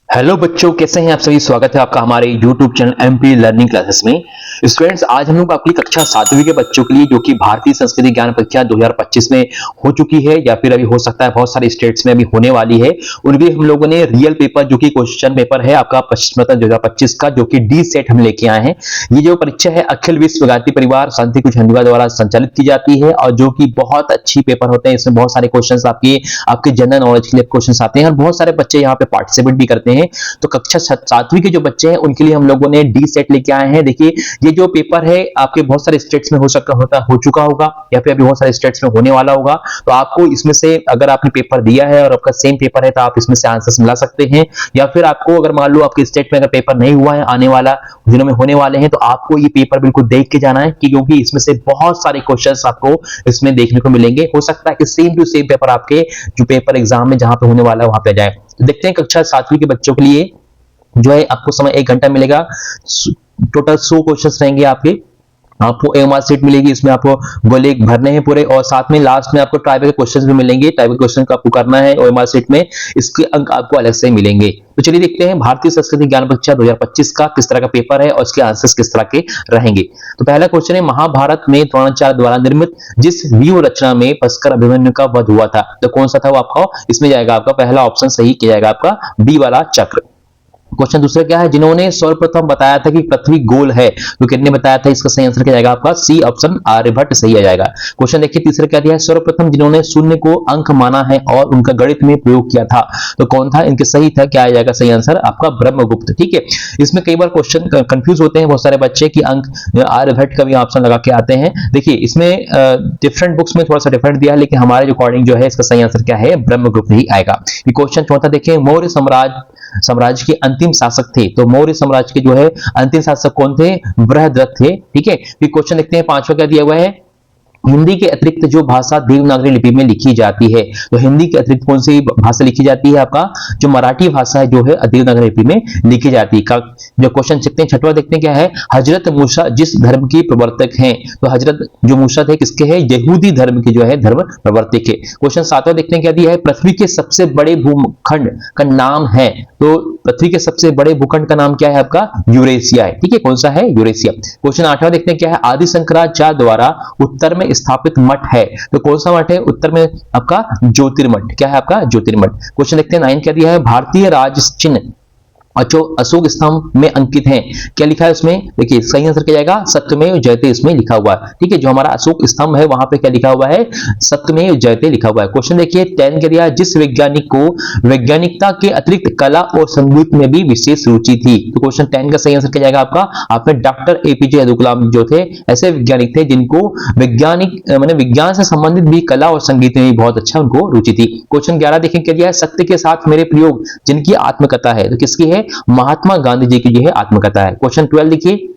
Hello बच्चों, कैसे हैं आप सभी। स्वागत है आपका हमारे YouTube channel MP learning classes में। स्टूडेंट्स, आज हम लोग अपनी कक्षा 7वीं के बच्चों के लिए जो कि भारतीय संस्कृति ज्ञान परीक्षा 2025 में हो चुकी है या फिर अभी हो सकता है बहुत सारे स्टेट्स में अभी होने वाली है, उनके हम लोगों ने रियल पेपर जो कि क्वेश्चन पेपर है आपका पश्चिम 2025 का, जो कि डी सेट हम लेके आए हैं। ये जो परीक्षा है अखिल विश्व गायत्री परिवार शांति कुछ हिंदुआ द्वारा संचालित की जाती है और जो कि बहुत अच्छी पेपर होते हैं। इसमें बहुत सारे क्वेश्चन आपके जनरल नॉलेज के लिए क्वेश्चन आते हैं और बहुत सारे बच्चे यहाँ पे पार्टिसिपेट भी करते हैं। तो कक्षा 7वीं के जो बच्चे हैं उनके लिए हम लोगों ने डी सेट लेके आए हैं। देखिए, ये जो पेपर है आपके बहुत सारे स्टेट्स में हो चुका होगा या फिर अभी बहुत सारे स्टेट्स में होने वाला होगा। तो आपको इसमें से अगर आपने पेपर दिया है और आपका सेम पेपर है तो आप इसमें से आंसर्स मिला सकते हैं, या फिर आपको अगर मान लो आपके स्टेट में अगर पेपर नहीं हुआ है, आने वाला दिनों में होने वाले हैं, तो आपको ये पेपर बिल्कुल देख के जाना है क्योंकि इसमें से बहुत सारे क्वेश्चंस आपको इसमें देखने को मिलेंगे। हो सकता है कि सेम टू सेम पेपर आपके जो पेपर एग्जाम में जहां पे होने वाला है वहां पे जाए। तो देखते हैं कक्षा 7वीं के बच्चों के लिए जो है आपको समय 1 घंटा मिलेगा। टोटल 100 क्वेश्चंस रहेंगे आपको एमआर सीट मिलेगी। इसमें आपको गोले भरने हैं पूरे, और साथ में लास्ट में आपको ट्राइबल के क्वेश्चंस भी मिलेंगे। ट्राइबल क्वेश्चन को आपको करना है और एमआर सीट में इसके अंक आपको अलग से मिलेंगे। तो चलिए देखते हैं भारतीय संस्कृति ज्ञान परीक्षा 2025 का किस तरह का पेपर है और इसके आंसर्स किस तरह के रहेंगे। तो पहला क्वेश्चन है, महाभारत में द्रोणाचार्य द्वारा निर्मित जिस व्यूह रचना में पुष्कर अभिमन्यु का वध हुआ था, तो कौन सा था वो आपका इसमें जाएगा। आपका पहला ऑप्शन सही किया जाएगा, आपका बी वाला चक्र। क्वेश्चन दूसरा क्या है, जिन्होंने सर्वप्रथम बताया था कि पृथ्वी गोल है, तो किसने बताया था। इसका सही आंसर क्या जाएगा, आपका सी ऑप्शन आर्यभट्ट सही आ जाएगा। क्वेश्चन देखिए तीसरा क्या दिया है, सर्वप्रथम जिन्होंने शून्य को अंक माना है और उनका गणित में प्रयोग किया था, तो कौन था। इनके सही था, क्या आ जाएगा सही आंसर आपका ब्रह्मगुप्त। ठीक है, इसमें कई बार क्वेश्चन कंफ्यूज होते हैं बहुत सारे बच्चे कि अंक आर्यभट्ट का भी ऑप्शन लगा के आते हैं। देखिए इसमें डिफरेंट बुक्स में थोड़ा सा डिफरेंट दिया है, लेकिन हमारे अकॉर्डिंग जो है इसका सही आंसर क्या है, ब्रह्मगुप्त ही आएगा। क्वेश्चन चौथा देखिए, मौर्य साम्राज्य के अंतिम शासक थे, तो मौर्य साम्राज्य के जो है अंतिम शासक कौन थे, बृहद्रथ थे। ठीक है, फिर क्वेश्चन देखते हैं पांचवा क्या दिया हुआ है, हिंदी के अतिरिक्त जो भाषा देवनागरी लिपि में लिखी जाती है, तो हिंदी के अतिरिक्त कौन सी भाषा लिखी जाती है, आपका जो मराठी भाषा है जो है देवनागरी लिपि में लिखी जाती है। जो क्वेश्चन देखते हैं छठवां देखते हैं क्या है, हजरत मूसा जिस धर्म के प्रवर्तक हैं, तो हजरत जो मूसा थे किसके हैं, यहूदी धर्म के जो है धर्म प्रवर्तक है। क्वेश्चन सातवां देखते हैं क्या दिया है, पृथ्वी के सबसे बड़े भूखंड का नाम है, तो पृथ्वी के सबसे बड़े भूखंड का नाम क्या है, आपका यूरेशिया है। ठीक है, कौन सा है, यूरेशिया। क्वेश्चन आठवां देखते हैं क्या है, आदि शंकराचार्य द्वारा उत्तर में स्थापित मठ है, तो कौन सा मठ है, उत्तर में आपका ज्योतिर्मठ। क्या है आपका ज्योतिर्मठ। क्वेश्चन देखते हैं 9 क्या दिया है, भारतीय राज चिन्ह जो अशोक स्तंभ में अंकित हैं, क्या लिखा है उसमें। देखिए सही आंसर क्या जाएगा, सत्यमेव जयते इसमें लिखा हुआ है। ठीक है, जो हमारा अशोक स्तंभ है वहां पे क्या लिखा हुआ है, सत्यमेव जयते लिखा हुआ है। क्वेश्चन देखिए 10 क्या दिया, जिस वैज्ञानिक को वैज्ञानिकता के अतिरिक्त कला और संगीत में भी विशेष रुचि थी, तो क्वेश्चन 10 का सही आंसर क्या जाएगा आपका, आपने डॉक्टर एपीजे अब्दुल कलाम जो थे ऐसे वैज्ञानिक थे जिनको विज्ञान से संबंधित भी कला और संगीत में भी बहुत अच्छा उनको रुचि थी। क्वेश्चन 11 देखें क्या दिया है, सत्य के साथ मेरे प्रयोग जिनकी आत्मकथा है, तो किसकी है, महात्मा गांधी जी की जो है आत्मकथा है। क्वेश्चन 12 देखिए,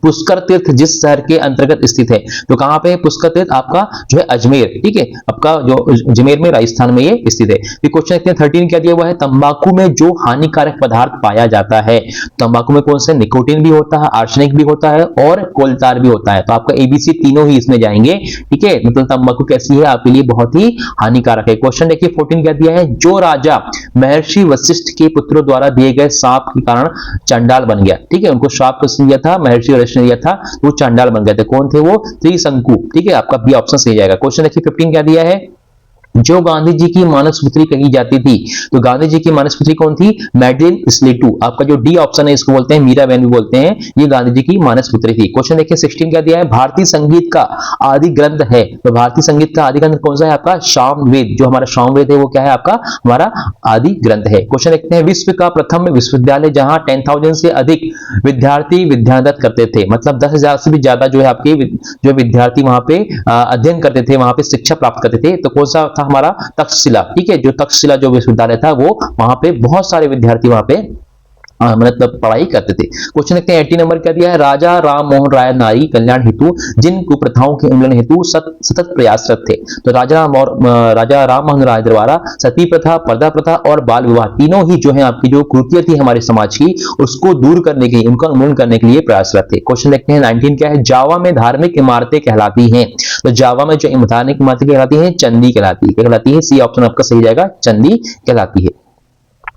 पुष्कर तीर्थ जिस शहर के अंतर्गत स्थित है, तो कहां पे है पुष्कर तीर्थ, आपका जो है अजमेर। ठीक है, आपका जो अजमेर में राजस्थान में ये स्थित है। फिर क्वेश्चन देखते हैं 13 क्या दिया हुआ है, तंबाकू में जो हानिकारक पदार्थ पाया जाता है, तंबाकू में कौन से, निकोटीन भी होता है, आर्सेनिक भी होता है और कोलतार भी होता है, तो आपका एबीसी तीनों ही इसमें जाएंगे। ठीक है, मतलब तंबाकू कैसी है, आपके लिए बहुत ही हानिकारक है। क्वेश्चन देखिए 14 क्या दिया है, जो राजा महर्षि वशिष्ठ के पुत्रों द्वारा दिए गए शाप के कारण चंडाल बन गया। ठीक है, उनको शाप किसने दिया था, महर्षि ने दिया था, वो चांडाल बन गए थे। कौन थे वो, त्रिशंकु। ठीक है, आपका बी ऑप्शन सही जाएगा। क्वेश्चन देखिए 15 क्या दिया है, जो गांधी जी की मानसपुत्री कही जाती थी, तो गांधी जी की मानसपुत्री कौन थी, मैडलिन स्लेटू। आपका जो डी ऑप्शन है इसको बोलते हैं मीराबेन भी बोलते हैं, ये गांधी जी की मानसपुत्री थी। क्वेश्चन देखिए 16 क्या दिया है, भारतीय संगीत का आदि ग्रंथ है, तो भारतीय संगीत का आदि ग्रंथ कौन सा है, आपका सामवेद। जो हमारा सामवेद है वो क्या है, आपका हमारा आदि ग्रंथ है। क्वेश्चन देखते हैं, विश्व का प्रथम विश्वविद्यालय जहां 10,000 से अधिक विद्यार्थी विद्यादान करते थे, मतलब 10,000 से भी ज्यादा जो है आपके जो विद्यार्थी वहां पे अध्ययन करते थे, वहां पे शिक्षा प्राप्त करते थे, तो कौन सा था हमारा तक्षशिला। ठीक है, जो तक्षशिला जो विश्वविद्यालय था वो वहां पे बहुत सारे विद्यार्थी वहां पे मतलब पढ़ाई करते थे। क्वेश्चन देखते हैं 80 नंबर क्या दिया है, राजा राम मोहन राय नारी कल्याण हेतु जिन कुप्रथाओं के उन्मूलन हेतु सतत प्रयासरत थे। तो राजा राम मोहन राय द्वारा सती प्रथा, पर्दा प्रथा और बाल विवाह तीनों ही जो है आपकी जो कुरीतियां थी हमारे समाज की, उसको दूर करने के लिए, उनका उन्मूलन करने के लिए प्रयासरत थे। क्वेश्चन देखते हैं 19 क्या है, जावा में धार्मिक इमारतें कहलाती हैं। तो जावा में जो धार्मिक इमारतें कहलाती हैं, चंदी कहलाती है। सी ऑप्शन आपका सही जाएगा, चंदी कहलाती है।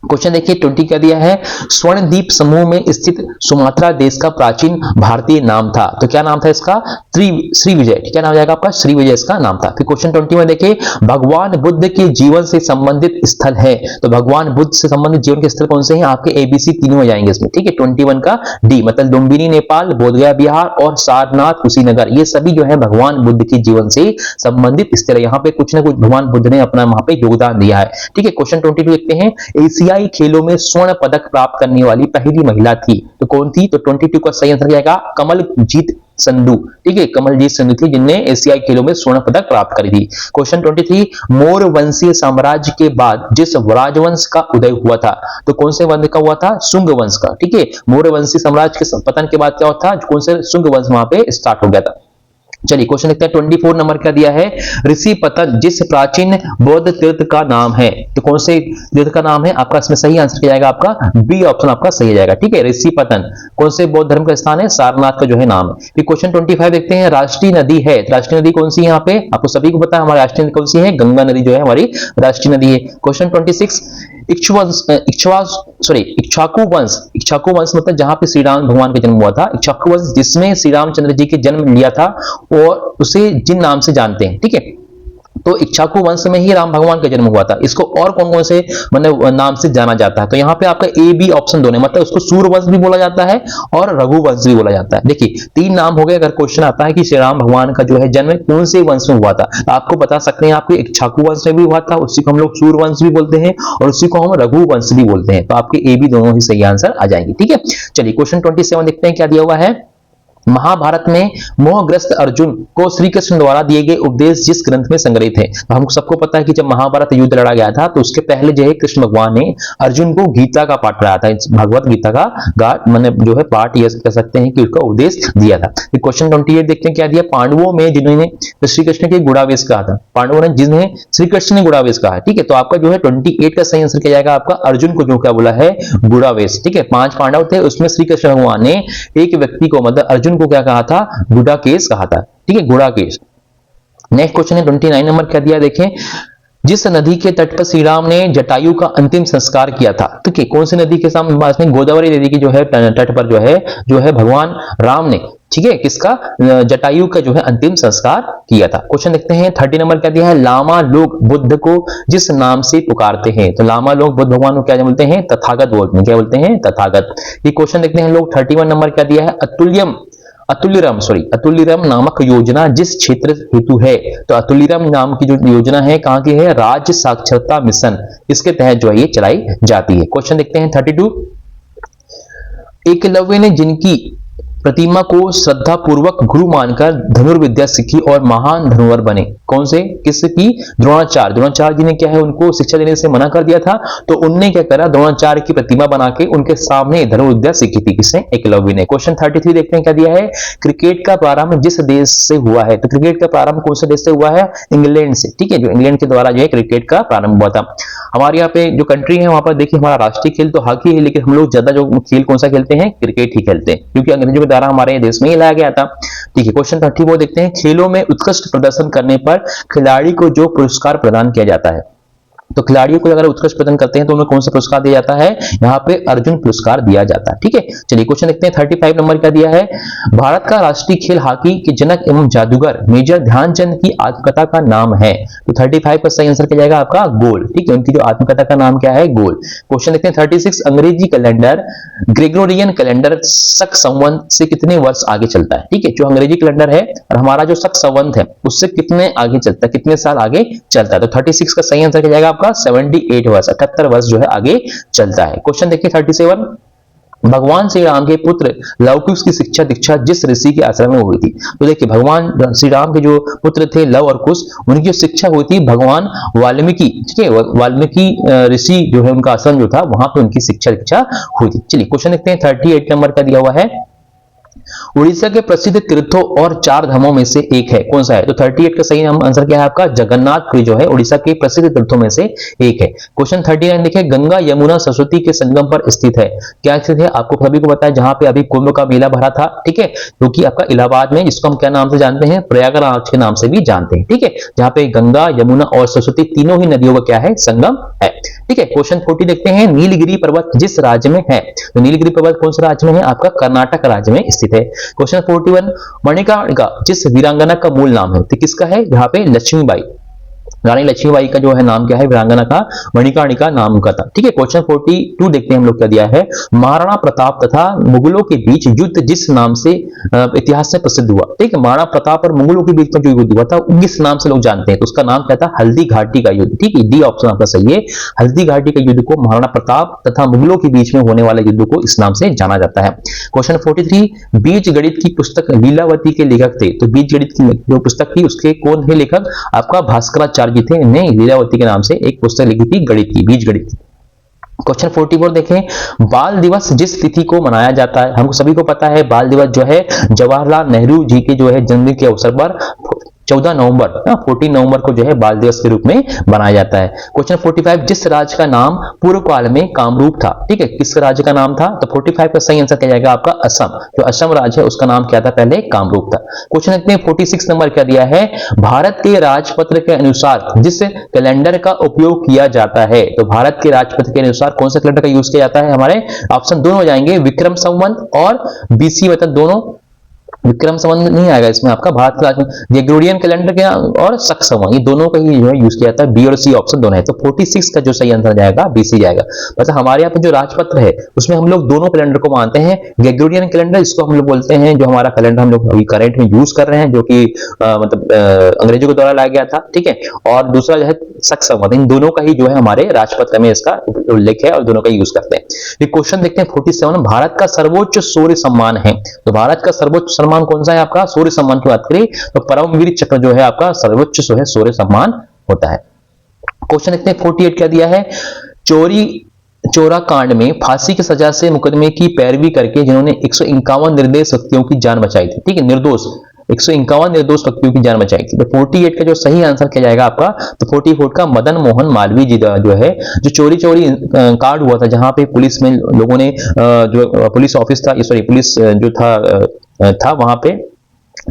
क्वेश्चन देखिए 20 क्या दिया है, स्वर्णद्वीप समूह में स्थित सुमात्रा देश का प्राचीन भारतीय नाम था। तो क्या नाम था इसका, श्रीविजय। क्या नाम जाएगा आपका, श्रीविजय इसका नाम था। फिर क्वेश्चन 20 में देखिए, भगवान बुद्ध के जीवन से संबंधित स्थल है। तो भगवान बुद्ध से संबंधित जीवन के स्थल कौन से हैं, आपके एबीसी तीनों में जाएंगे इसमें, ठीक है। 21 का डी मतलब लुम्बिनी नेपाल, बोधगया बिहार और सारनाथ कुशीनगर, ये सभी जो है भगवान बुद्ध के जीवन से संबंधित स्थल है। यहाँ पे कुछ ना कुछ भगवान बुद्ध ने अपना वहां पे योगदान दिया है, ठीक है। क्वेश्चन 22 देखते हैं, एशियाई खेलों में स्वर्ण पदक प्राप्त करने वाली पहली महिला थी। तो कौन थी, तो 22 का सही आंसर जाएगा कमलजीत संधू, ठीक है। कमलजीत संधू थी जिनने एशियाई खेलों में स्वर्ण पदक प्राप्त करी थी। क्वेश्चन 23, मौर्य वंशीय साम्राज्य के बाद जिस राजवंश का उदय हुआ था, तो कौन से वंश का हुआ था, शुंग वंश का, ठीक है। मौर्य वंशीय साम्राज्य के पतन के बाद क्या हुआ था, कौन से शुंग वंश वहां पे स्टार्ट हो गया था। चलिए क्वेश्चन देखते हैं 24 नंबर क्या दिया है, ऋषि पतन जिस प्राचीन बौद्ध तीर्थ का नाम है। तो कौन से तीर्थ का नाम है आपका, इसमें सही आंसर क्या जाएगा आपका, बी ऑप्शन आपका सही जाएगा, ठीक है। ऋषि पतन कौन से बौद्ध धर्म का स्थान है, सारनाथ का जो है नाम है। फिर क्वेश्चन 25 देखते हैं, राष्ट्रीय नदी है, राष्ट्रीय नदी कौन सी है, यहाँ पे आपको सभी को पता है हमारी राष्ट्रीय नदी कौन सी है, गंगा नदी जो है हमारी राष्ट्रीय नदी है। क्वेश्चन 26, इक्ष्वाकु वंश मतलब जहां पे श्री राम भगवान का जन्म हुआ था, इक्ष्वाकु वंश जिसमें श्री रामचंद्र जी के जन्म लिया था और उसे जिन नाम से जानते हैं, ठीक है। तो इक्ष्वाकु वंश में ही राम भगवान का जन्म हुआ था। इसको और कौन कौन से मतलब नाम से जाना जाता है, तो यहाँ पे आपका ए बी ऑप्शन दोनों, मतलब उसको सूर्य वंश भी बोला जाता है और रघुवंश भी बोला जाता है। देखिए 3 नाम हो गए। अगर क्वेश्चन आता है कि श्री राम भगवान का जो है जन्म कौन से वंश में हुआ था, तो आपको बता सकते हैं आपके इक्ष्वाकु वंश में भी हुआ था, उसी को हम लोग सूर्य वंश भी बोलते हैं और उसी को हम रघुवंश भी बोलते हैं। तो आपके ए बी दोनों ही सही आंसर आ जाएंगे, ठीक है। चलिए क्वेश्चन 27 देखते हैं क्या दिया हुआ है, महाभारत में मोहग्रस्त अर्जुन को श्री कृष्ण द्वारा दिए गए उपदेश जिस ग्रंथ में संग्रहित है। तो हमको सबको पता है कि जब महाभारत युद्ध लड़ा गया था तो उसके पहले जो है कृष्ण भगवान ने अर्जुन को गीता का पाठ पढ़ाया था, भगवत गीता का मतलब जो है पाठ ये कह सकते हैं कि उसका उपदेश दिया था। क्वेश्चन 28 देखते हैं क्या दिया, पांडवों में जिन्होंने श्री कृष्ण के गुणावेश कहा था, पांडवों ने जिन्हें श्री कृष्ण ने गुणावेश कहा, ठीक है। तो आपका जो है 28 का सही आंसर क्या जाएगा आपका, अर्जुन को जो क्या बोला है, गुणावेश, ठीक है। 5 पांडव थे, उसमें श्री कृष्ण भगवान ने एक व्यक्ति को मतलब अर्जुन को क्या कहा था, गुडाकेश कहा था, ठीक है, गुडाकेश। नेक्स्ट क्वेश्चन है 29 नंबर क्या दिया, देखें, जिस नदी के तट पर श्री राम ने जटायु का अंतिम संस्कार किया था, ठीक है। कौन सी नदी के सामने, गोदावरी नदी की जो है तट पर जो है भगवान राम ने, ठीक है, किसका, जटायु का जो है अंतिम संस्कार किया था। क्वेश्चन देखते हैं 30 नंबर क्या दिया है, लामा लोग बुद्ध को जिस नाम से पुकारते हैं। तो लामा लोग बुद्ध भगवान को क्या बोलते हैं, तथागत बोलते हैं, क्या बोलते हैं, तथागत। ये क्वेश्चन देखते हैं लोग 31 नंबर क्या दिया है, अतुल्यरम नामक योजना जिस क्षेत्र हेतु है। तो अतुल्यरम नाम की जो योजना है कहां की है, राज्य साक्षरता मिशन, इसके तहत जो है ये चलाई जाती है। क्वेश्चन देखते हैं 32, एकलव्य ने जिनकी प्रतिमा को श्रद्धा पूर्वक गुरु मानकर धनुर्विद्या सीखी और महान धनुर्धर बने, कौन से, किसकी, द्रोणाचार्य जी ने क्या है उनको शिक्षा देने से मना कर दिया था, तो उनने क्या करा, द्रोणाचार्य की प्रतिमा बना के उनके सामने धनुर्विद्या सीखी थी, किसने, एकलव्य ने। क्वेश्चन 33 देखते हैं क्या दिया है, क्रिकेट का प्रारंभ जिस देश से हुआ है। तो क्रिकेट का प्रारंभ कौन से देश से हुआ है, इंग्लैंड से, ठीक है, जो इंग्लैंड के द्वारा जो है क्रिकेट का प्रारंभ हुआ था। हमारे यहाँ पे जो कंट्री है वहां पर देखिए हमारा राष्ट्रीय खेल तो हॉकी है, लेकिन हम लोग ज्यादा जो खेल कौन सा खेलते हैं, क्रिकेट ही खेलते हैं, क्योंकि अंग्रेजों के द्वारा हमारे देश में ही लाया गया था, ठीक है। क्वेश्चन 34 देखते हैं, खेलों में उत्कृष्ट प्रदर्शन करने पर खिलाड़ी को जो पुरस्कार प्रदान किया जाता है। तो खिलाड़ियों को अगर उत्कृष्ट प्रदर्शन करते हैं तो उन्हें कौन सा पुरस्कार दिया जाता है, यहाँ पे अर्जुन पुरस्कार दिया जाता है, ठीक है। चलिए क्वेश्चन देखते हैं 35 नंबर क्या दिया है, भारत का राष्ट्रीय खेल हॉकी के जनक एवं जादूगर मेजर ध्यानचंद की आत्मकथा का नाम है। तो 35 का सही आंसर क्या जाएगा आपका, गोल, ठीक है, उनकी जो आत्मकथा का नाम क्या है, गोल। क्वेश्चन देखते हैं 36, अंग्रेजी कैलेंडर ग्रेगोरियन कैलेंडर शक संवत से कितने वर्ष आगे चलता है, ठीक है। जो अंग्रेजी कैलेंडर है और हमारा जो शक संवत है उससे कितने आगे चलता है, कितने साल आगे चलता है। तो 36 का सही आंसर क्या जाएगा आपका 78 वर्ष, 78 वर्ष जो है आगे चलता है। क्वेश्चन देखिए 37, भगवान श्री राम के पुत्र लव की उसकी शिक्षा दीक्षा जिस ऋषि के आश्रम में हुई थी। तो देखिए भगवान श्री राम के जो पुत्र थे लव और कुश, उनकी जो शिक्षा हुई थी भगवान वाल्मीकि, ठीक है, वाल्मीकि ऋषि जो है उनका आश्रम जो था वहां पे उनकी शिक्षा दीक्षा हुई थी। चलिए क्वेश्चन देखते हैं 38 नंबर का दिया हुआ है, उड़ीसा के प्रसिद्ध तीर्थों और 4 धामों में से एक है, कौन सा है? तो 38 का सही आंसर क्या है आपका? जगन्नाथपुरी जो है उड़ीसा के प्रसिद्ध तीर्थों में से एक है। क्वेश्चन 39 देखिए, गंगा यमुना सरस्वती के संगम पर स्थित है, क्या स्थित है? आपको सभी को पता है, जहां पे अभी कुंभ का मेला भरा था, ठीक है, जो कि आपका इलाहाबाद में, जिसको हम क्या नाम से जानते हैं? प्रयागराज के नाम से भी जानते हैं, ठीक है, जहां पे गंगा यमुना और सरस्वती तीनों ही नदियों का क्या है? संगम है, ठीक है। क्वेश्चन 40 देखते हैं, नीलगिरी पर्वत जिस राज्य में है? तो नीलगिरी पर्वत कौन से राज्य में है? आपका कर्नाटक राज्य में स्थित है। क्वेश्चन 41, मणिकर्णिका जिस वीरांगना का मूल नाम है, तो किसका है? यहाँ पे लक्ष्मीबाई, रानी लक्ष्मीबाई का जो है नाम क्या है? वीरांगना का मणिकर्णिका नाम उनका था, ठीक है। क्वेश्चन 42 देखते हैं हम लोग क्या दिया है, महाराणा प्रताप तथा मुगलों के बीच युद्ध जिस नाम से इतिहास में प्रसिद्ध हुआ, ठीक है, महाराणा प्रताप और मुगलों के बीच में जो युद्ध हुआ था किस नाम से लोग जानते हैं? तो उसका नाम क्या था? हल्दी घाटी का युद्ध, ठीक है, डी ऑप्शन आपका सही है। हल्दी घाटी के युद्ध को महाराणा प्रताप तथा मुगलों के बीच में होने वाले युद्ध को इस नाम से जाना जाता है। क्वेश्चन 43, बीज गणित की पुस्तक लीलावती के लेखक थे, तो बीज गणित की जो पुस्तक थी उसके कौन थे लेखक? आपका भास्कराचार्य थे, ने लीलावती के नाम से एक पुस्तक लिखी थी गणित की, बीज गणित की। क्वेश्चन 44 देखें, बाल दिवस जिस तिथि को मनाया जाता है, हमको सभी को पता है बाल दिवस जो है जवाहरलाल नेहरू जी के जो है जन्मदिन के अवसर पर 14 नवंबर 14 नवंबर को जो है बाल दिवस के रूप में मनाया जाता है। क्वेश्चन 45, जिस राज्य का नाम पूर्व काल में कामरूप था, ठीक है, किस राज्य का नाम था? तो 45 का सही आंसर क्या जाएगा आपका? असम, जो असम राज्य है उसका नाम क्या था? पहले कामरूप था। क्वेश्चन देखते हैं 46 नंबर क्या दिया है, भारत के राजपत्र के अनुसार जिस कैलेंडर का उपयोग किया जाता है, तो भारत के राजपत्र के अनुसार कौन सा कैलेंडर का यूज किया जाता है? हमारे ऑप्शन दोनों हो जाएंगे, विक्रम संवत और बीसी मतलब दोनों, विक्रम संवत नहीं आएगा इसमें आपका, भारत का ग्रेगोरियन कैलेंडर के और शक संवत, ये दोनों का ही जो है यूज किया जाता है, बी और सी ऑप्शन दोनों है। तो 46 का जो सही आंसर जाएगा बीसी जाएगा। मतलब हमारे यहाँ पे जो राजपत्र है उसमें हम लोग दोनों कैलेंडर को मानते हैं, ग्रेगोरियन कैलेंडर इसको हम लोग बोलते हैं, जो हमारा कैलेंडर हम लोग अभी करंट में यूज कर रहे हैं, जो कि मतलब अंग्रेजों के द्वारा लाया गया था, ठीक है, और दूसरा जो है शक संवत, इन दोनों का ही जो है हमारे राजपत्र में इसका उल्लेख है और दोनों का यूज करते हैं। ये क्वेश्चन देखते हैं 47, भारत का सर्वोच्च शौर्य सम्मान है, तो भारत का सर्वोच्च सम्मान कौन सा है आपका? शौर्य सम्मान की बात करें तो परमवीर चक्र जो है आपका सर्वोच्च जो है शौर्य सम्मान होता है। क्वेश्चन देखते हैं 48 क्या दिया है, चोरा कांड में फांसी की सजा से मुकदमे की पैरवी करके जिन्होंने 151 निर्दोष व्यक्तियों की जान बचाई थी, ठीक है, निर्दोष 151 निर्दोष व्यक्तियों की जान बचाई थी। तो 48 का जो सही आंसर क्या जाएगा आपका? तो 44 का मदन मोहन मालवीय जी जो है, जो चोरी कांड हुआ था, जहां पे पुलिस में लोगों ने जो पुलिस ऑफिस था, सॉरी पुलिस जो था वहां पे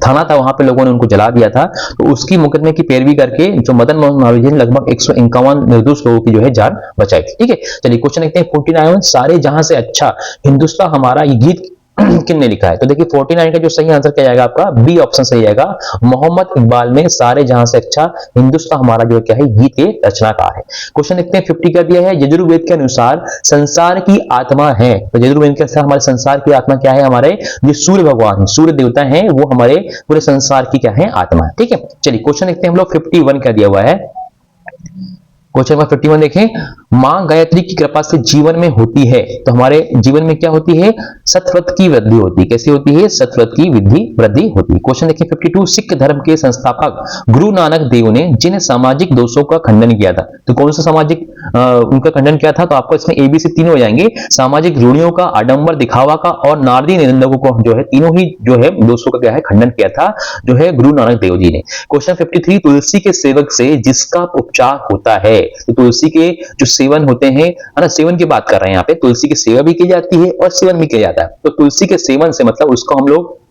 थाना था, वहां पे लोगों ने उनको जला दिया था, तो उसकी मुकदमे की पैरवी करके जो मदन मोहन मालवीय ने लगभग 151 निर्दोष लोगों की जो है जान बचाई थी, ठीक है। चलिए क्वेश्चन देखते हैं 49, सारे जहां से अच्छा हिंदुस्तान हमारा, ये गीत किसने लिखा है? तो देखिए 49 का जो सही आंसर क्या जाएगा आपका? बी ऑप्शन सही जाएगा, मोहम्मद इकबाल ने सारे जहां से अच्छा हिंदुस्तान हमारा जो क्या है गीत के रचनाकार है। क्वेश्चन देखते हैं 50 का दिया है, यजुर्वेद के अनुसार संसार की आत्मा है, तो यजुर्वेद के अनुसार हमारे संसार की आत्मा क्या है? हमारे जो सूर्य भगवान है, सूर्य देवता है, वो हमारे पूरे संसार की क्या है? आत्मा है, ठीक है। चलिए क्वेश्चन देखते हैं हम लोग 51 क्या दिया हुआ है, क्वेश्चन नंबर 51 देखें, मां गायत्री की कृपा से जीवन में होती है, तो हमारे जीवन में क्या होती है? सतव्रत की वृद्धि होती है। कैसी होती है? सतव्रत की वृद्धि होती है। क्वेश्चन देखिए 52, सिख धर्म के संस्थापक गुरु नानक देव ने जिन सामाजिक दोषों का खंडन किया था, तो कौन सा सामाजिक उनका खंडन किया था? तो आपको इसमें एबीसी तीनों हो जाएंगे, सामाजिक रूढ़ियों का, आडंबर दिखावा का और नारदी निंदकों को जो है तीनों ही जो है दोषों का क्या है खंडन किया था, जो है गुरु नानक देव जी ने। क्वेश्चन 53, तुलसी के सेवक से जिसका उपचार होता है, तो तुलसी के जो सेवन होते हैं, है ना, सेवन की बात कर रहे हैं यहाँ पे, तुलसी की सेवा भी की जाती है और सेवन भी किया जाता है। तो तुलसी के सेवन से मतलब उसको हम लोग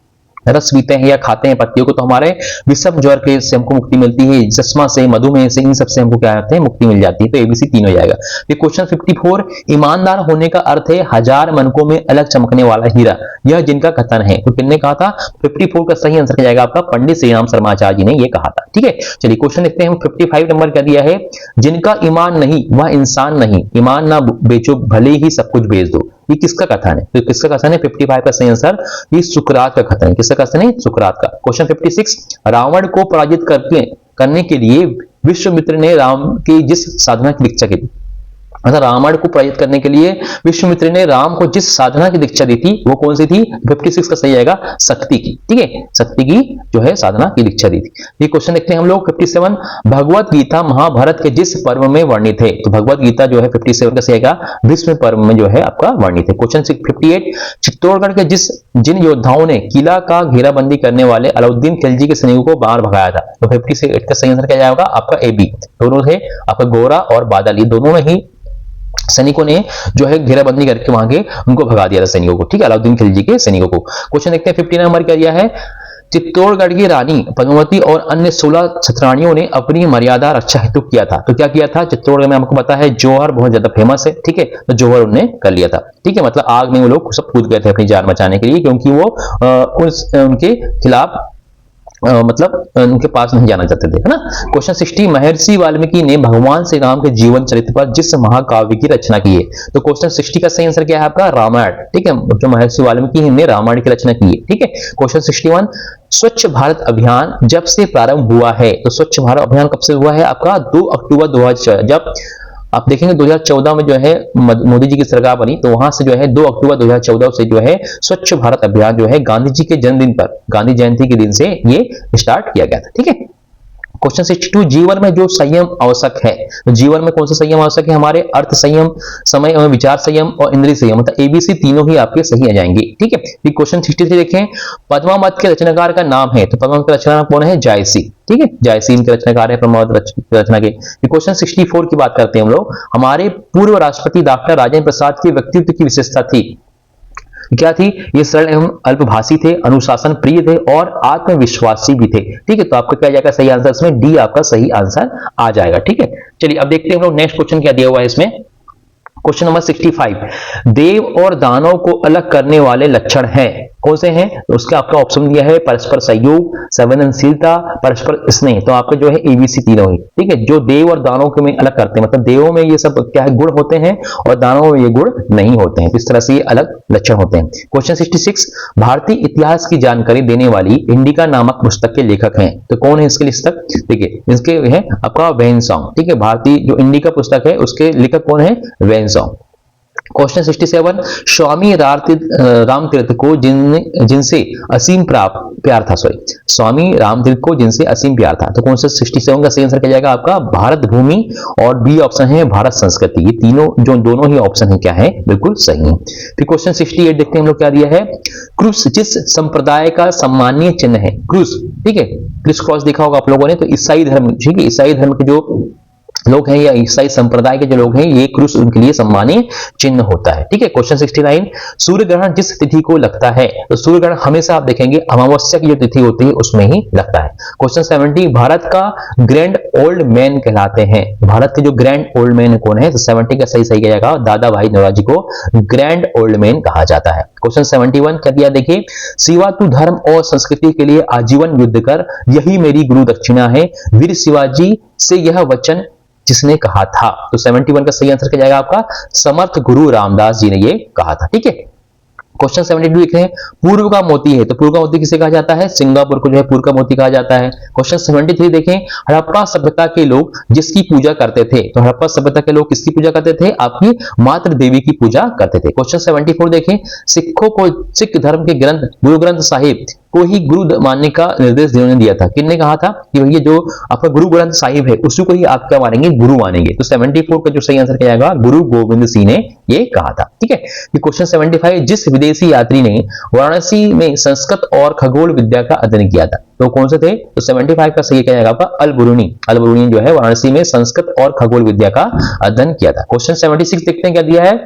रस पीते हैं या खाते हैं पत्तियों को, तो हमारे विषम ज्वर के से हमको मुक्ति मिलती है, चश्मा से, मधुमेह से, इन सब से हमको क्या होते हैं? मुक्ति मिल जाती है। तो एबीसी तीन हो जाएगा। ये क्वेश्चन 54, ईमानदार होने का अर्थ है हजार मनकों में अलग चमकने वाला हीरा, यह जिनका कथन है, तो किसने कहा था? 54 का सही आंसर क्या जाएगा आपका? पंडित श्री राम शर्मा आचार्य जी ने ये कहा था, ठीक है। चलिए क्वेश्चन देखते हैं हम 55 नंबर क्या दिया है, जिनका ईमान नहीं वह इंसान नहीं, ईमान ना बेचो भले ही सब कुछ बेच दो, ये किसका कथन है? तो किसका कथन है? 55 का सही आंसर ये सुकरात का कथन है। किसका कथन है? सुकरात का। क्वेश्चन 56, रावण को पराजित करने के लिए विश्वामित्र ने राम की जिस साधना की दीक्षा की, मतलब रामायण को पराजित करने के लिए विश्वामित्र ने राम को जिस साधना की दीक्षा दी थी वो कौन सी थी? 56 का सही आएगा शक्ति की। ठीक है, शक्ति की जो है साधना की दीक्षा दी थी। ये क्वेश्चन देखते हैं हम लोग 57, भगवत गीता महाभारत के जिस पर्व में वर्णित है? तो भगवत गीता जो है 57 का सही आएगा भीष्म पर्व में जो है आपका वर्णित है। क्वेश्चन 58, चित्तौड़गढ़ के जिन योद्धाओं ने किला का घेराबंदी करने वाले अलाउद्दीन खिलजी के सैनिकों को बाहर भगाया था? तो 58 का सही आंसर क्या जाएगा आपका ए बी। दोनों थे आपका गोरा और बादल, ये दोनों में ही सैनिकों ने जो है घेराबंदी करके वहां के उनको भगा दिया था सैनिकों को। ठीक है, अलाउद्दीन खिलजी के सैनिकों को। क्वेश्चन देखते हैं 59 नंबर क्या दिया है? चित्तौड़गढ़ की रानी पद्मावती और अन्य 16 छत्राणियों ने अपनी मर्यादा रक्षा हेतु किया था। तो क्या किया था? चित्तौड़गढ़ में आपको पता है जौहर बहुत ज्यादा फेमस है। ठीक है, तो जौहर उन्होंने कर लिया था। ठीक है, मतलब आग में वो लोग सब कूद गए थे अपनी जान बचाने के लिए, क्योंकि वो उनके खिलाफ मतलब उनके पास नहीं जाना चाहते थे, है ना। क्वेश्चन 60, महर्षि वाल्मीकि ने भगवान श्री राम के जीवन चरित्र पर जिस महाकाव्य की रचना की है? तो क्वेश्चन 60 का सही आंसर क्या है आपका? रामायण। ठीक है, जो महर्षि वाल्मीकि ने रामायण की रचना की है। ठीक है, क्वेश्चन 61, स्वच्छ भारत अभियान जब से प्रारंभ हुआ है? तो स्वच्छ भारत अभियान कब से हुआ है आपका? 2 अक्टूबर 2014। जब आप देखेंगे 2014 में जो है मोदी जी की सरकार बनी, तो वहां से जो है 2 अक्टूबर 2014 से जो है स्वच्छ भारत अभियान जो है गांधी जी के जन्मदिन पर, गांधी जयंती के दिन से ये स्टार्ट किया गया था। ठीक है, क्वेश्चन 62, जीवन में जो संयम आवश्यक है? तो जीवन में कौन सा संयम आवश्यक है? हमारे अर्थ संयम, समय एवं विचार संयम और इंद्रिय संयम, मतलब एबीसी तीनों ही आपके सही आ जाएंगे। ठीक है, फिर क्वेश्चन 63 देखें, पद्मावत के रचनाकार का नाम है? तो पद्मावत का रचनाकार कौन है? जायसी। ठीक है, जायसी इनके रचनाकार है पद्मावत रचना के। क्वेश्चन 64 की बात करते हैं हम लोग, हमारे पूर्व राष्ट्रपति डॉक्टर राजेंद्र प्रसाद के व्यक्तित्व की विशेषता थी, क्या थी? ये सरल एवं अल्पभाषी थे, अनुशासन प्रिय थे और आत्मविश्वासी भी थे। ठीक है, तो आपका क्या जाएगा सही आंसर? इसमें डी आपका सही आंसर आ जाएगा। ठीक है, चलिए अब देखते हैं हम लोग नेक्स्ट क्वेश्चन क्या दिया हुआ है इसमें। क्वेश्चन नंबर 65, देव और दानव को अलग करने वाले लक्षण हैं? कौन से हैं? तो उसका आपका ऑप्शन दिया है परस्पर सहयोग, संवेदनशीलता, परस्पर स्नेह। तो आपका जो है एबीसी तीनों ही। ठीक है, जो देव और दानव को में अलग करते हैं, मतलब देवों में ये सब क्या है गुण होते हैं और दानवों में ये गुण नहीं होते हैं, इस तरह से ये अलग लक्षण होते हैं। क्वेश्चन 66, भारतीय इतिहास की जानकारी देने वाली इंडिका नामक पुस्तक के लेखक हैं? तो कौन है इसके लेखक? ठीक है, इसके है आपका वेनसॉन्ग। ठीक है, भारतीय जो इंडिका पुस्तक है उसके लेखक कौन है? वेनसॉन्ग। क्वेश्चन 67, स्वामी रामतीर्थ को जिनसे असीम प्यार था, स्वामी रामतीर्थ को जिनसे असीम प्यार था, तो कौन सा 67 का सही आंसर क्या जाएगा आपका? भारत भूमि और बी ऑप्शन है भारत संस्कृति। ये तीनों जो दोनों ही ऑप्शन है क्या है? बिल्कुल सही है। फिर क्वेश्चन 68 देखते हैं हम लोग क्या दिया है। क्रूस जिस संप्रदाय का सम्मानीय चिन्ह है? क्रूस, ठीक है, क्रिस क्रॉस देखा होगा आप लोगों ने, तो ईसाई धर्म, ठीक है, ईसाई धर्म के जो लोग हैं या ईसाई संप्रदाय के जो लोग हैं, ये क्रूस उनके लिए सम्मानीय चिन्ह होता है। ठीक है, क्वेश्चन 69, सूर्य ग्रहण जिस तिथि को लगता है? तो सूर्य ग्रहण हमेशा आप देखेंगे अमावस्या की जो तिथि होती है उसमें ही लगता है। क्वेश्चन 70, भारत का ग्रैंड ओल्ड मैन कहलाते हैं? भारत के जो ग्रैंड ओल्ड मैन कौन है? तो 70 का सही जाएगा दादा भाई नौरोजी को ग्रैंड ओल्ड मैन कहा जाता है। क्वेश्चन 71 क्या दिया देखिए, सिवा तू धर्म और संस्कृति के लिए आजीवन युद्ध कर, यही मेरी गुरु दक्षिणा है, वीर शिवाजी से यह वचन जिसने कहा था? तो 71 का सही आंसर क्या जाएगा आपका? समर्थ गुरु रामदास जी ने ये कहा था। ठीक है, क्वेश्चन 72 लिख रहे हैं, पूर्व का मोती है? तो पूर्व का मोती किसे कहा जाता है? सिंगापुर को जो है पूर्व का मोती कहा जाता है। क्वेश्चन 73 देखें, हड़प्पा सभ्यता के लोग जिसकी पूजा करते थे? तो हड़प्पा सभ्यता के लोग किसकी पूजा करते थे? आपकी मातृ देवी की पूजा करते थे। क्वेश्चन 74 देखें, सिखों को सिख धर्म के ग्रंथ गुरु ग्रंथ साहिब को ही गुरु मानने का निर्देश जिन्होंने दिया था? किसने कहा था कि भैया जो आपका गुरु ग्रंथ साहिब है उसी को ही आप क्या मानेंगे? गुरु मानेंगे। तो 74 का जो सही आंसर क्या आएगा? गुरु गोविंद सिंह ने ये कहा था। ठीक है, क्वेश्चन 75, जिस विदेशी यात्री ने वाराणसी में संस्कृत और खगोल विद्या का अध्ययन किया था, तो कौन से थे? तो 75 का सही क्या जाएगा आपका? अल-बुरूनी। अल-बुरूनी जो है वाराणसी में संस्कृत और खगोल विद्या का अध्ययन किया था। क्वेश्चन 76 देखते हैं क्या दिया है,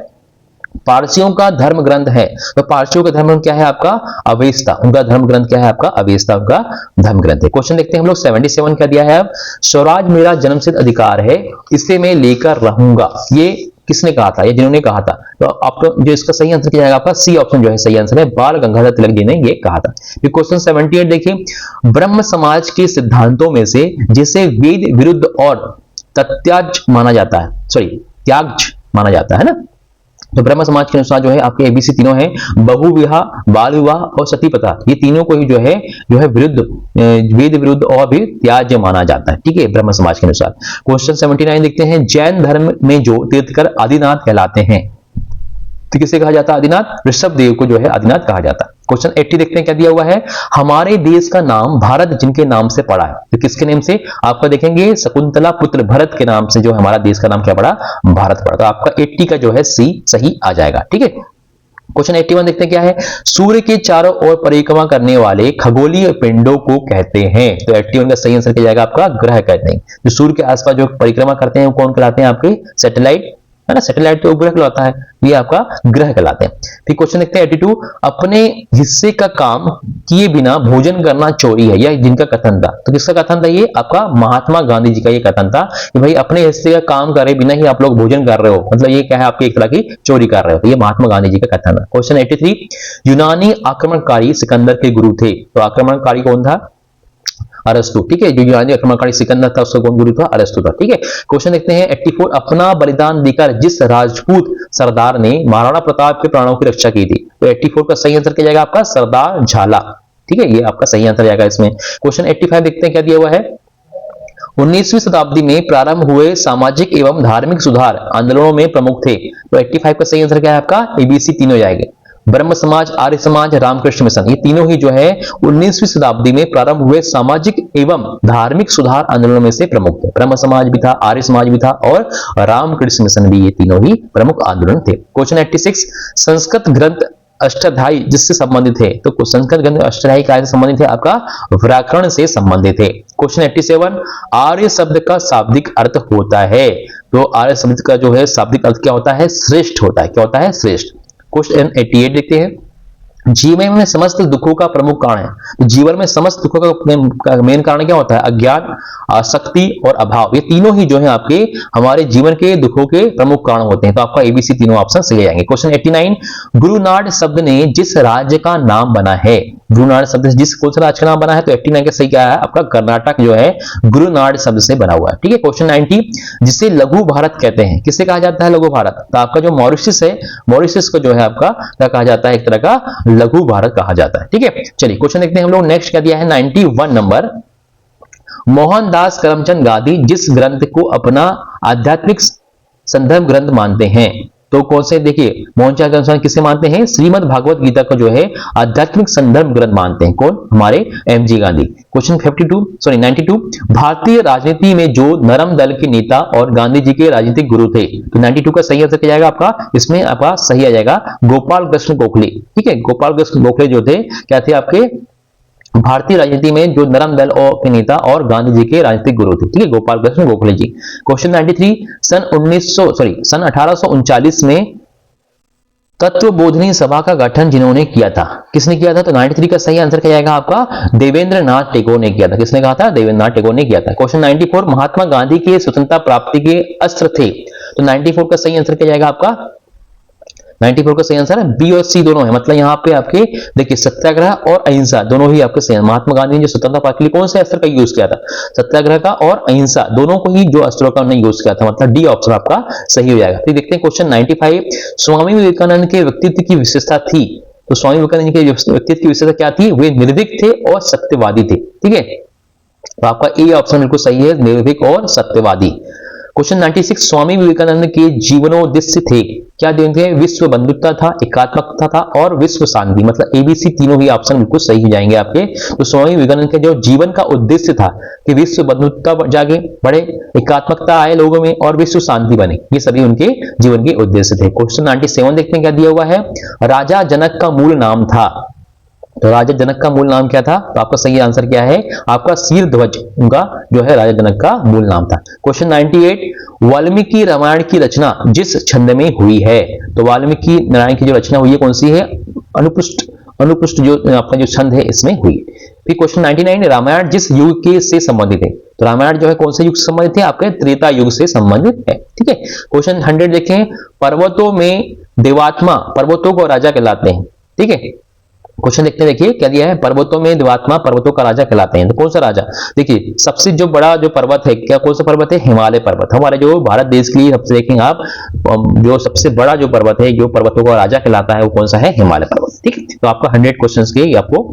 पारसियों का धर्म ग्रंथ है? तो पारसियों का धर्म ग्रंथ क्या है आपका? अवेस्ता। उनका धर्म ग्रंथ क्या है आपका? अवेस्ता उनका धर्म ग्रंथ है। क्वेश्चन देखते हैं हम लोग 77 क्या दिया है, स्वराज मेरा जन्मसिद्ध अधिकार है, इसे मैं लेकर रहूंगा, ये किसने कहा था? ये जिन्होंने कहा था। तो आपको जो इसका सही आंसर क्या जाएगा आपका? सी ऑप्शन जो है सही आंसर है, बाल गंगाधर तिलक जी ने ये कहा था। फिर क्वेश्चन 78 देखिए, ब्रह्म समाज के सिद्धांतों में से जिसे वेद विरुद्ध और त्याग माना जाता है, तो ब्रह्म समाज के अनुसार जो है आपके एबीसी तीनों हैं, बहु विवाह, बाल विवाह और सती प्रथा, ये तीनों को ही जो है विरुद्ध, वेद विरुद्ध और भी त्याज्य माना जाता है। ठीक है, ब्रह्म समाज के अनुसार। क्वेश्चन 79 देखते हैं, जैन धर्म में जो तीर्थकर आदिनाथ कहलाते हैं, तो किसे कहा जाता है? आदिनाथ। ऋषभ देव को जो है आदिनाथ कहा जाता है। क्वेश्चन 80 देखते हैं क्या दिया हुआ है, हमारे देश का नाम भारत जिनके नाम से पड़ा है, तो किसके नाम से? आपका देखेंगे शकुंतला पुत्र भरत के नाम से जो हमारा देश का नाम क्या पड़ा? भारत पड़ा। तो आपका 80 का जो है सी सही आ जाएगा। ठीक है, क्वेश्चन 81 देखते हैं क्या है, सूर्य के चारों ओर परिक्रमा करने वाले खगोलीय पिंडों को कहते हैं। तो 81 का सही आंसर क्या जाएगा आपका? ग्रह कहते हैं। जो सूर्य के आसपास जो परिक्रमा करते हैं वो कौन कहलाते हैं? आपके सैटेलाइट, है ना। सैटेलाइट तो उपग्रह कहलाता है, ये आपका ग्रह कहलाते हैं। फिर क्वेश्चन देखते हैं 82, अपने हिस्से का काम किए बिना भोजन करना चोरी है, यह जिनका कथन था। तो किसका कथन था? ये आपका महात्मा गांधी जी का ये कथन था कि भाई अपने हिस्से का काम करे बिना ही आप लोग भोजन कर रहे हो, मतलब ये क्या है? आपकी एक तरह की चोरी कर रहे हो। तो ये महात्मा गांधी जी का कथन है। क्वेश्चन 83, यूनानी आक्रमणकारी सिकंदर के गुरु थे, तो आक्रमणकारी कौन था? अरस्तु। ठीक है, जो यूनानी आक्रमणकारी सिकंदर था उसका कौन गुरु था? अरस्तु था। ठीक है, क्वेश्चन देखते हैं 84, अपना बलिदान देकर जिस राजपूत सरदार ने महाराणा प्रताप के प्राणों की रक्षा की थी, तो 84 का सही आंसर क्या जाएगा आपका? सरदार झाला। ठीक है, ये आपका सही आंसर जाएगा इसमें। क्वेश्चन 85 देखते हैं क्या दिया हुआ है, 19वीं शताब्दी में प्रारंभ हुए सामाजिक एवं धार्मिक सुधार आंदोलनों में प्रमुख थे, तो 85 का सही आंसर क्या है आपका? एबीसी तीनों जाएंगे। ब्रह्म समाज, आर्य समाज, रामकृष्ण मिशन, ये तीनों ही जो है 19वीं शताब्दी में प्रारंभ हुए सामाजिक एवं धार्मिक सुधार आंदोलनों में से प्रमुख थे। ब्रह्म समाज भी था, आर्य समाज भी था और रामकृष्ण मिशन भी, ये तीनों ही प्रमुख आंदोलन थे। क्वेश्चन 86, संस्कृत ग्रंथ अष्टाध्यायी जिससे संबंधित है, तो संस्कृत ग्रंथ अष्टाध्यायी क्या से संबंधित है? आपका व्याकरण से संबंधित है। क्वेश्चन 87, आर्य शब्द का शाब्दिक अर्थ होता है, तो आर्य शब्द का जो है शाब्दिक अर्थ क्या होता है? श्रेष्ठ होता है। क्या होता है? श्रेष्ठ। क्वेश्चन 88 देखते हैं, जीवन में समस्त दुखों का प्रमुख कारण है, तो जीवन में समस्त दुखों का मेन कारण क्या होता है? अज्ञान, आसक्ति और अभाव, ये तीनों ही जो है आपके हमारे जीवन के दुखों के प्रमुख कारण होते हैं। तो आपका एबीसी तीनों ऑप्शन सही जाएंगे। क्वेश्चन 89, गुरुनाड शब्द ने जिस राज्य का नाम बना है, गुरुनाड शब्द जिस कौन सा राज्य का नाम बना है, तो 89 का सही क्या है आपका? कर्नाटक जो है गुरुनाड शब्द से बना हुआ है। ठीक है, क्वेश्चन 90, जिसे लघु भारत कहते हैं, किसे कहा जाता है लघु भारत? तो आपका जो मॉरिशस है, मॉरिशस को जो है आपका क्या कहा जाता है? एक तरह का लघु भारत कहा जाता है। ठीक है, चलिए क्वेश्चन देखते हैं हम लोग नेक्स्ट क्या दिया है 91 नंबर, मोहनदास करमचंद गांधी जिस ग्रंथ को अपना आध्यात्मिक संदर्भ ग्रंथ मानते हैं, तो कौन से? देखिए मोहनदास करमचंद किसे मानते हैं? श्रीमद् भागवत गीता को जो है आध्यात्मिक संदर्भ ग्रंथ मानते हैं। कौन? हमारे एमजी गांधी। क्वेश्चन 92, भारतीय राजनीति में जो नरम दल के नेता और गांधी जी के राजनीतिक गुरु थे, तो 92 का सही आंसर क्या जाएगा आपका? इसमें आपका सही आ जाएगा गोपाल कृष्ण गोखले। ठीक है, गोपाल कृष्ण गोखले जो थे क्या थे? आपके भारतीय राजनीति में जो नरम दल के नेता और गांधी जी के राजनीतिक गुरु थे। ठीक है, गोपाल कृष्ण गोखले जी। क्वेश्चन 93, सन 1839 में तत्वबोधिनी सभा का गठन जिन्होंने किया था, किसने किया था? तो 93 का सही आंसर क्या जाएगा आपका? देवेंद्र नाथ टैगोर ने किया था। किसने कहा था? देवेंद्र नाथ टैगोर ने किया था। क्वेश्चन 94, महात्मा गांधी के स्वतंत्रता प्राप्ति के अस्त्र थे, तो 94 का सही आंसर क्या जाएगा आपका? 94 का सही आंसर है बी और सी दोनों है, मतलब यहाँ पे आपके देखिए सत्याग्रह और अहिंसा दोनों ही आपके सही। महात्मा गांधी ने जो स्वतंत्रता पाने के लिए कौन से अस्त्र का यूज किया था? सत्याग्रह का और अहिंसा, दोनों को ही जो अस्त्रों का उन्होंने यूज किया था, मतलब डी ऑप्शन आपका सही हो जाएगा। फिर देखते हैं क्वेश्चन 95, स्वामी विवेकानंद के व्यक्तित्व की विशेषता थी, तो स्वामी विवेकानंद के व्यक्तित्व की विशेषता क्या थी? वे निर्भीक थे और सत्यवादी थे। ठीक है, तो आपका ए ऑप्शन बिल्कुल सही है, निर्भीक और सत्यवादी। क्वेश्चन 96, स्वामी विवेकानंद के जीवनोद्देश्य थे, क्या थे? विश्व बंधुता था, एकात्मकता था और विश्व शांति, मतलब एबीसी तीनों ही ऑप्शन बिल्कुल सही हो जाएंगे आपके। तो स्वामी विवेकानंद के जो जीवन का उद्देश्य था कि विश्व बंधुता जागे बढ़े, एकात्मकता आए लोगों में और विश्व शांति बने, ये सभी उनके जीवन के उद्देश्य थे। क्वेश्चन 97 देखते हैं क्या दिया हुआ है, राजा जनक का मूल नाम था, तो राजा जनक का मूल नाम क्या था? तो आपका सही आंसर क्या है? आपका शीरध्वज उनका जो है राजा जनक का मूल नाम था। क्वेश्चन 98, वाल्मीकि रामायण की रचना जिस छंद में हुई है, तो वाल्मीकि नारायण की जो रचना हुई है कौन सी है? अनुपुष्ट जो आपका जो छंद है इसमें हुई। फिर क्वेश्चन 99, रामायण जिस युग के से संबंधित है, तो रामायण जो है कौन से युग से संबंधित है? आपके त्रेता युग से संबंधित है। ठीक है, क्वेश्चन 100 देखें, पर्वतों में देवात्मा पर्वतों को राजा कहलाते हैं। ठीक है, क्वेश्चन देखते हैं, देखिए क्या दिया है, पर्वतों में देवात्मा पर्वतों का राजा कहलाते हैं। तो कौन सा राजा, देखिए सबसे जो बड़ा जो पर्वत है, क्या कौन सा पर्वत है, हिमालय पर्वत। हमारे जो भारत देश के लिए सबसे देखेंगे आप, जो सबसे बड़ा जो पर्वत है, जो पर्वतों का राजा कहलाता है, वो कौन सा है, हिमालय पर्वत। ठीक है, तो आपका 100 क्वेश्चन के आपको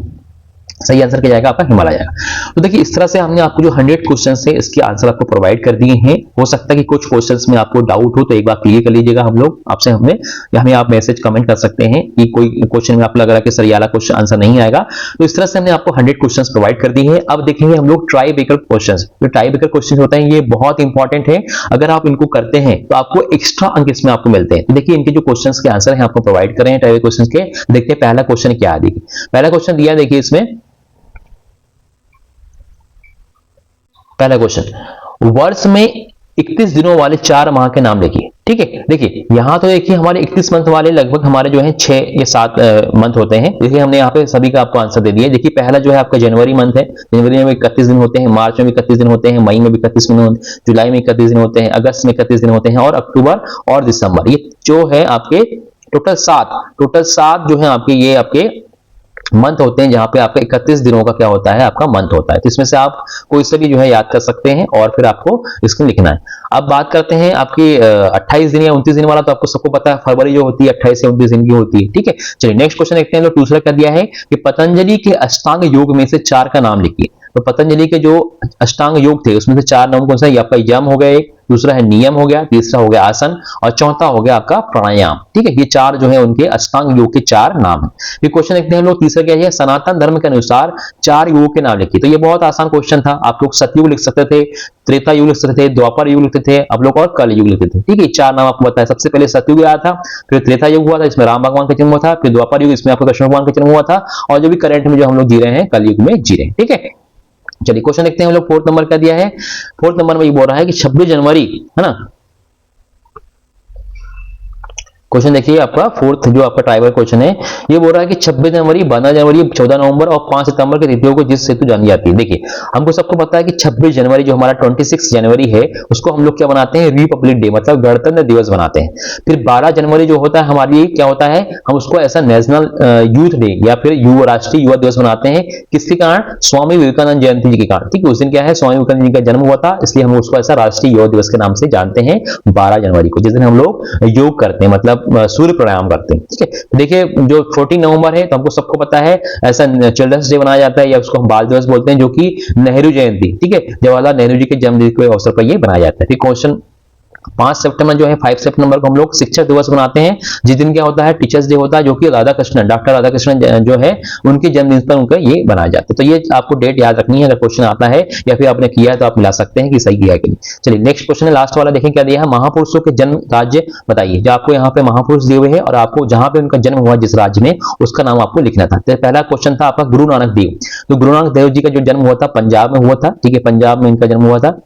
सही आंसर क्या जाएगा, आपका हिमालय जाएगा। तो देखिए इस तरह से हमने आपको जो 100 क्वेश्चंस है इसके आंसर आपको प्रोवाइड कर दिए हैं। हो सकता है कि कुछ क्वेश्चंस में आपको डाउट हो, तो एक बार क्लियर कर लीजिएगा हम लोग आपसे, हमें आप मैसेज कमेंट कर सकते हैं कि कोई क्वेश्चन में आपको लग रहा है कि सर ये वाला क्वेश्चन आंसर नहीं आएगा। तो इस तरह से हमने आपको 100 क्वेश्चंस प्रोवाइड कर दिए हैं। अब देखेंगे हम लोग ट्राई ब्रेकर क्वेश्चंस। जो ट्राई ब्रेकर क्वेश्चन होते हैं ये बहुत इंपॉर्टेंट है, अगर आप इनको करते हैं तो आपको एक्स्ट्रा अंक इसमें आपको मिलते हैं। तो देखिए इनके जो क्वेश्चंस के आंसर है आपको प्रोवाइड कर रहे हैं ट्राई ब्रेकर क्वेश्चन के। देखते हैं पहला क्वेश्चन क्या है। देखिए पहला क्वेश्चन दिया, देखिए इसमें पहला क्वेश्चन, वर्ष में 31 दिनों वाले 4 माह के नाम लिखिए। ठीक है, देखिए यहां तो देखिए हमारे 31 मंथ वाले लगभग हमारे जो है 6 या 7 मंथ होते हैं। देखिए हमने यहाँ पे सभी का आपको आंसर दे दिया। देखिए पहला जो है आपका जनवरी मंथ है, जनवरी में 31 दिन होते हैं, मार्च में भी 31 दिन होते हैं, मई में भी 31 दिन होते हैं, जुलाई में 31 दिन होते हैं, अगस्त में 31 दिन होते हैं, और अक्टूबर और दिसंबर, ये जो है आपके टोटल 7 जो है आपके, ये आपके मंथ होते हैं, जहां पे आपका 31 दिनों का क्या होता है, आपका मंथ होता है। तो इसमें से आप कोई से भी जो है याद कर सकते हैं और फिर आपको इसको लिखना है। अब बात करते हैं आपकी 28 दिन या 29 दिन वाला, तो आपको सबको पता है फरवरी जो होती है 28 से 29 दिन की होती है। ठीक है, चलिए नेक्स्ट क्वेश्चन देखते हैं। तो दूसरा क्या दिया है कि पतंजलि के अष्टांग योग में से 4 का नाम लिखिए। तो पतंजलि के जो अष्टांग योग थे उसमें से 4 नाम कौन सा है, आपका यम हो गया एक, दूसरा है नियम हो गया, तीसरा हो गया आसन, और चौथा हो गया आपका प्राणायाम। ठीक है, ये 4 जो है उनके अष्टांग योग के 4 नाम है। ये क्वेश्चन देखते हैं हम लोग। तीसरा क्या है, सनातन धर्म के अनुसार 4 युगों के नाम लिखिए। तो ये बहुत आसान क्वेश्चन था। आप लोग सतयुग लिख सकते थे, त्रेता युग लिख सकते थे, द्वापर युग लिखते थे, अब लोग और कल युग लिखते थे। ठीक है, 4 नाम आपको बताया। सबसे पहले सतयुग आया था, फिर त्रेता युग हुआ था, इसमें राम भगवान का जन्म हुआ था, फिर द्वापर युग, इसमें आपको कृष्ण भगवान का जन्म हुआ था, और जो भी करंट में जो हम लोग जी रहे हैं कल युग में जी रहे हैं। ठीक है, चलिए क्वेश्चन देखते हैं हम लोग। 4th नंबर का दिया है। 4th नंबर में ये बोल रहा है कि 26 जनवरी है ना, क्वेश्चन देखिए आपका 4th जो आपका ट्राइबल क्वेश्चन है, ये बोल रहा है कि 26 जनवरी, 12 जनवरी, 14 नवंबर और 5 सितंबर की तिथियों को जिस सेतु जानी जाती है। देखिए हमको सबको पता है कि 26 जनवरी जो हमारा 26 जनवरी है उसको हम लोग क्या बनाते हैं, रिपब्लिक डे मतलब गणतंत्र दिवस बनाते हैं। फिर 12 जनवरी जो होता है हमारे लिए क्या होता है, हम उसको ऐसा नेशनल यूथ डे या फिर युवा राष्ट्रीय युवा दिवस बनाते हैं। किसके कारण, स्वामी विवेकानंद जयंती जी के कारण। ठीक है, उस दिन क्या है, स्वामी विवेकानंद जी का जन्म हुआ था, इसलिए हम उसको ऐसा राष्ट्रीय युवा दिवस के नाम से जानते हैं 12 जनवरी को, जिस दिन हम लोग योग करते हैं, मतलब सूर्य प्राणायाम करते हैं। ठीक है, देखिए जो 14 नवंबर है तो हमको सबको पता है ऐसा चिल्ड्रंस डे मनाया जाता है, या उसको हम बाल दिवस बोलते हैं, जो कि नेहरू जयंती, ठीक है, जवाहरलाल नेहरू जी के जन्मदिन के अवसर पर यह बनाया जाता है। फिर क्वेश्चन 5 सितंबर जो है, 5 सितंबर को हम लोग शिक्षक दिवस मनाते हैं, जिस दिन क्या होता है, टीचर्स डे होता है, जो कि राधा कृष्णन, डॉक्टर राधा कृष्णन जो है उनके जन्मदिन पर उनका ये बनाया जाता है। तो ये आपको डेट याद रखनी है, अगर क्वेश्चन आता है या फिर आपने किया है तो आप मिला सकते हैं कि सही किया है कि नहीं। चलिए नेक्स्ट क्वेश्चन है, लास्ट वाला देखें क्या दिया है, महापुरुषों के जन्म राज्य बताइए। जो आपको यहाँ पे महापुरुष दिए हुए हैं और आपको जहां पे उनका जन्म हुआ जिस राज्य में, उसका नाम आपको लिखना था। तो पहला क्वेश्चन था आपका गुरु नानक देव। तो गुरु नानक देव जी का जो जन्म हुआ था पंजाब में हुआ था। ठीक है, पंजाब में इनका जन्म हुआ था।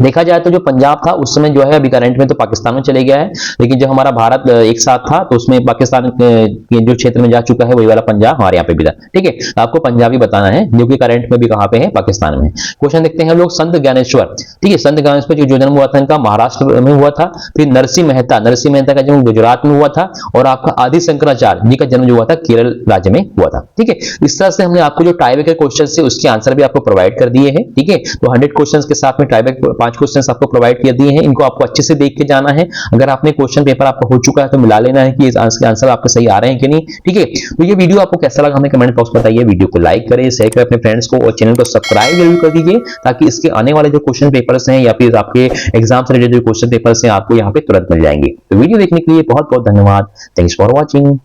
देखा जाए तो जो पंजाब था उस समय जो है, अभी करंट में तो पाकिस्तान में चले गया है, लेकिन जो हमारा भारत एक साथ था तो उसमें पाकिस्तान के जो क्षेत्र में जा चुका है वही वाला पंजाब हमारे यहाँ पे भी था। ठीक है, तो आपको पंजाबी बताना है, जो कि करंट में भी कहाँ पे है, पाकिस्तान में। क्वेश्चन देखते हैं हम लोग, संत ज्ञानेश्वर। ठीक है, संत ज्ञानेश्वर जो जन्म हुआ था इनका महाराष्ट्र में हुआ था। फिर नरसिंह मेहता का जन्म गुजरात में हुआ था, और आपका आदि शंकराचार्य जी का जन्म जो हुआ था केरल राज्य में हुआ था। ठीक है, इस तरह से हमने आपको जो टाइब्रेकर क्वेश्चन है उसके आंसर भी आपको प्रोवाइड कर दिए हैं। ठीक है, तो 100 क्वेश्चन के साथ में टाइब्रेकर 5 क्वेश्चंस आपको प्रोवाइड कर दिए हैं, इनको आपको अच्छे से देख के जाना है। अगर आपने क्वेश्चन पेपर आपका हो चुका है तो मिला लेना है कि इस आंसर आपके सही आ रहे हैं कि नहीं। ठीक है, तो ये वीडियो आपको कैसा लगा हमें कमेंट बॉक्स में बताइए। वीडियो को लाइक करें, शेयर करें अपने फ्रेंड्स को, और चैनल को सब्सक्राइब जरूर कर दीजिए, ताकि इसके आने वाले जो क्वेश्चन पेपर्स हैं या फिर आपके एग्जाम से रिलेटेड जो क्वेश्चन पेपर्स हैं आपको यहाँ पे तुरंत मिल जाएंगे। तो वीडियो देखने के लिए बहुत बहुत धन्यवाद। Thanks for watching.